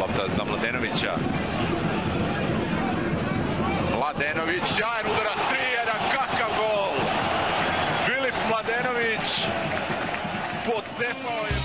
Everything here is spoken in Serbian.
Lopta za Mladenovića. Mladenović, sjajan udarac, 3-1, kakav gol! Filip Mladenović pocepao je